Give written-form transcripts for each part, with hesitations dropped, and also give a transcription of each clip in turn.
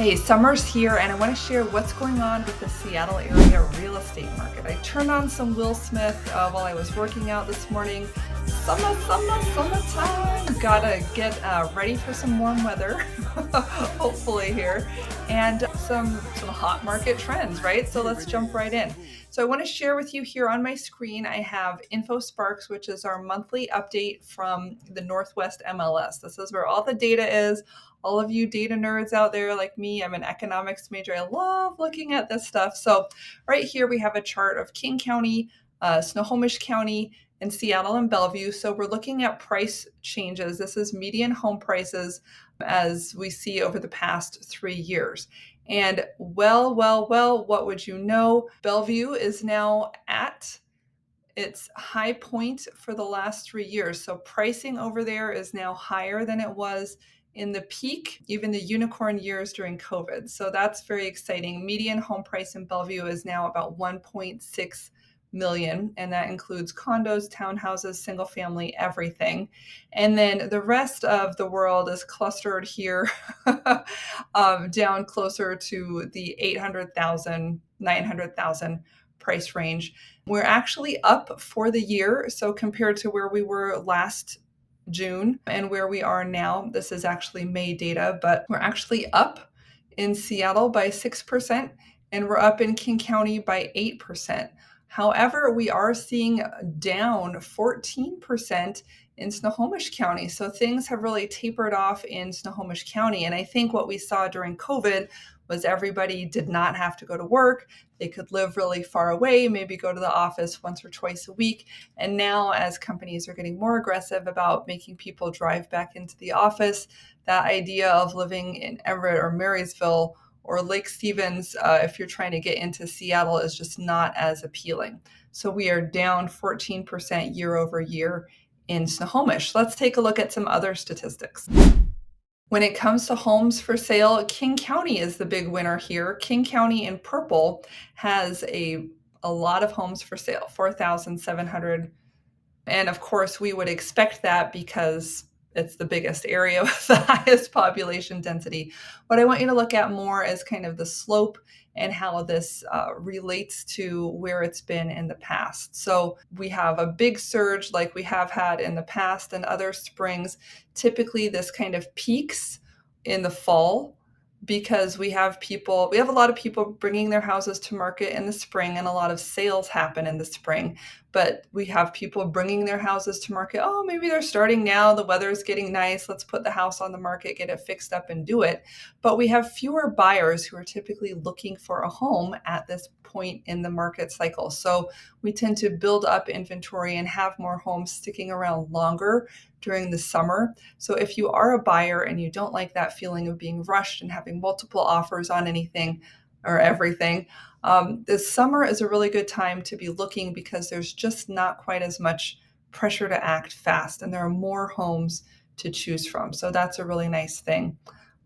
Hey, summer's here and I want to share what's going on with the Seattle area real estate market. I turned on some Will Smith while I was working out this morning. Summertime. Gotta get ready for some warm weather, hopefully here, and some hot market trends, right? So let's jump right in. So I want to share with you here on my screen, I have Infosparks, which is our monthly update from the Northwest MLS. This is where all the data is. All of you data nerds out there like me, I'm an economics major. I love looking at this stuff. So right here we have a chart of King County, Snohomish County, and Seattle and Bellevue. So we're looking at price changes. This is median home prices as we see over the past 3 years. And well, what would you know? Bellevue is now at its high point for the last 3 years. So pricing over there is now higher than it was in the peak, even the unicorn years during COVID. So that's very exciting. Median home price in Bellevue is now about 1.6 million, and that includes condos, townhouses, single family, everything. And then the rest of the world is clustered here down closer to the 800,000, 900,000 price range. We're actually up for the year. So compared to where we were last June and where we are now, this is actually May data, but we're actually up in Seattle by 6% and we're up in King County by 8%. However, we are seeing down 14% in Snohomish County. So things have really tapered off in Snohomish County. And I think what we saw during COVID was everybody did not have to go to work. They could live really far away, maybe go to the office once or twice a week. And now as companies are getting more aggressive about making people drive back into the office, that idea of living in Everett or Marysville or Lake Stevens, if you're trying to get into Seattle, is just not as appealing. So we are down 14% year over year in Snohomish. Let's take a look at some other statistics. When it comes to homes for sale, King County is the big winner here. King County in purple has a lot of homes for sale, 4,700. And of course, we would expect that because it's the biggest area with the highest population density. What I want you to look at more is kind of the slope and how this relates to where it's been in the past. So we have a big surge like we have had in the past and other springs. Typically, this kind of peaks in the fall because we have a lot of people bringing their houses to market in the spring and a lot of sales happen in the spring. But we have people bringing their houses to market. Oh, maybe they're starting now. The weather is getting nice. Let's put the house on the market, get it fixed up and do it. But we have fewer buyers who are typically looking for a home at this point in the market cycle. So we tend to build up inventory and have more homes sticking around longer during the summer. So if you are a buyer and you don't like that feeling of being rushed and having multiple offers on anything or everything, this summer is a really good time to be looking because there's just not quite as much pressure to act fast and there are more homes to choose from. So that's a really nice thing.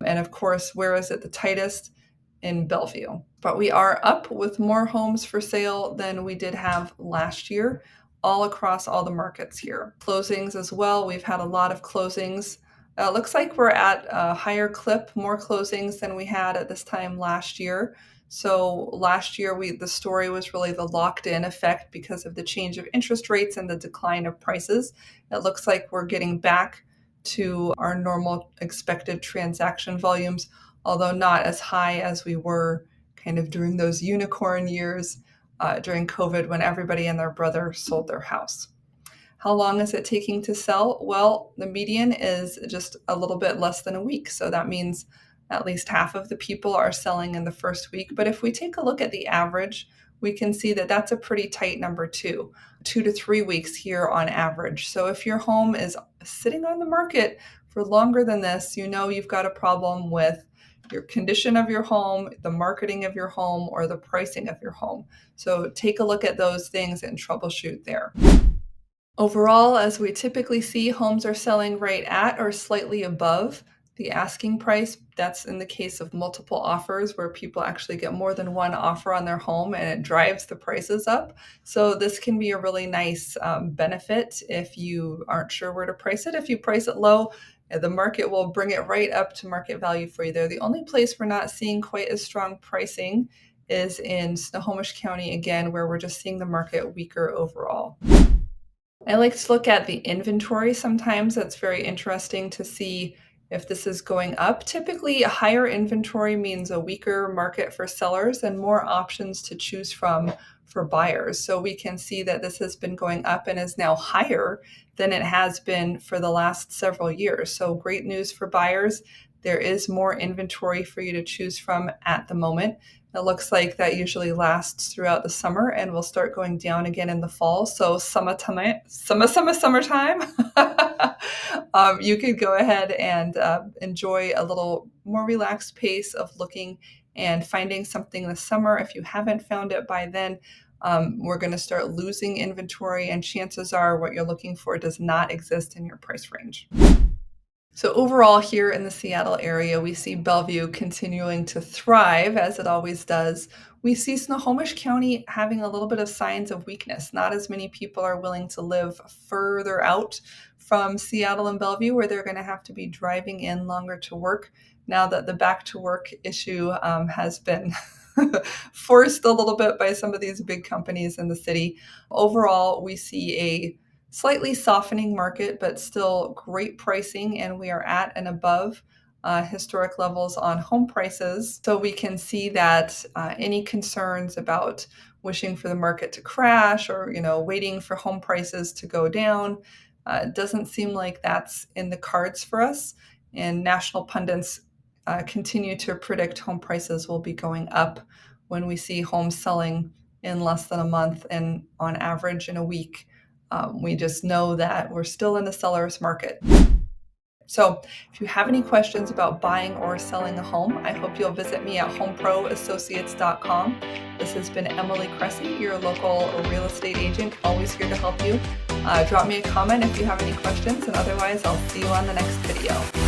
And of course, where is it the tightest? In Bellevue. But we are up with more homes for sale than we did have last year, all across all the markets here. Closings as well. We've had a lot of closings. Looks like we're at a higher clip, more closings than we had at this time last year. So last year, the story was really the locked-in effect because of the change of interest rates and the decline of prices. It looks like we're getting back to our normal expected transaction volumes, although not as high as we were kind of during those unicorn years during COVID when everybody and their brother sold their house. How long is it taking to sell? Well, the median is just a little bit less than a week. So that means at least half of the people are selling in the first week. But if we take a look at the average, we can see that that's a pretty tight number too, 2 to 3 weeks here on average. So if your home is sitting on the market for longer than this, you know you've got a problem with your condition of your home, the marketing of your home, or the pricing of your home. So take a look at those things and troubleshoot there. Overall, as we typically see, homes are selling right at or slightly above the asking price. That's in the case of multiple offers where people actually get more than one offer on their home and it drives the prices up. So this can be a really nice benefit if you aren't sure where to price it. If you price it low, the market will bring it right up to market value for you there. The only place we're not seeing quite as strong pricing is in Snohomish County, again, where we're just seeing the market weaker overall. I like to look at the inventory sometimes. That's very interesting to see if this is going up. Typically, a higher inventory means a weaker market for sellers and more options to choose from for buyers. So we can see that this has been going up and is now higher than it has been for the last several years. So great news for buyers. There is more inventory for you to choose from at the moment. It looks like that usually lasts throughout the summer and will start going down again in the fall. So summertime, you could go ahead and enjoy a little more relaxed pace of looking and finding something this summer. If you haven't found it by then, we're going to start losing inventory, and chances are what you're looking for does not exist in your price range. So overall here in the Seattle area, we see Bellevue continuing to thrive as it always does. We see Snohomish County having a little bit of signs of weakness. Not as many people are willing to live further out from Seattle and Bellevue, where they're going to have to be driving in longer to work now that the back to work issue has been forced a little bit by some of these big companies in the city. Overall, we see a slightly softening market, but still great pricing, and we are at and above historic levels on home prices. So we can see that any concerns about wishing for the market to crash or waiting for home prices to go down doesn't seem like that's in the cards for us. And national pundits continue to predict home prices will be going up when we see homes selling in less than a month and on average in a week. We just know that we're still in the seller's market. So if you have any questions about buying or selling a home, I hope you'll visit me at homeproassociates.com. This has been Emily Cressey, your local real estate agent, always here to help you. Drop me a comment if you have any questions, and otherwise I'll see you on the next video.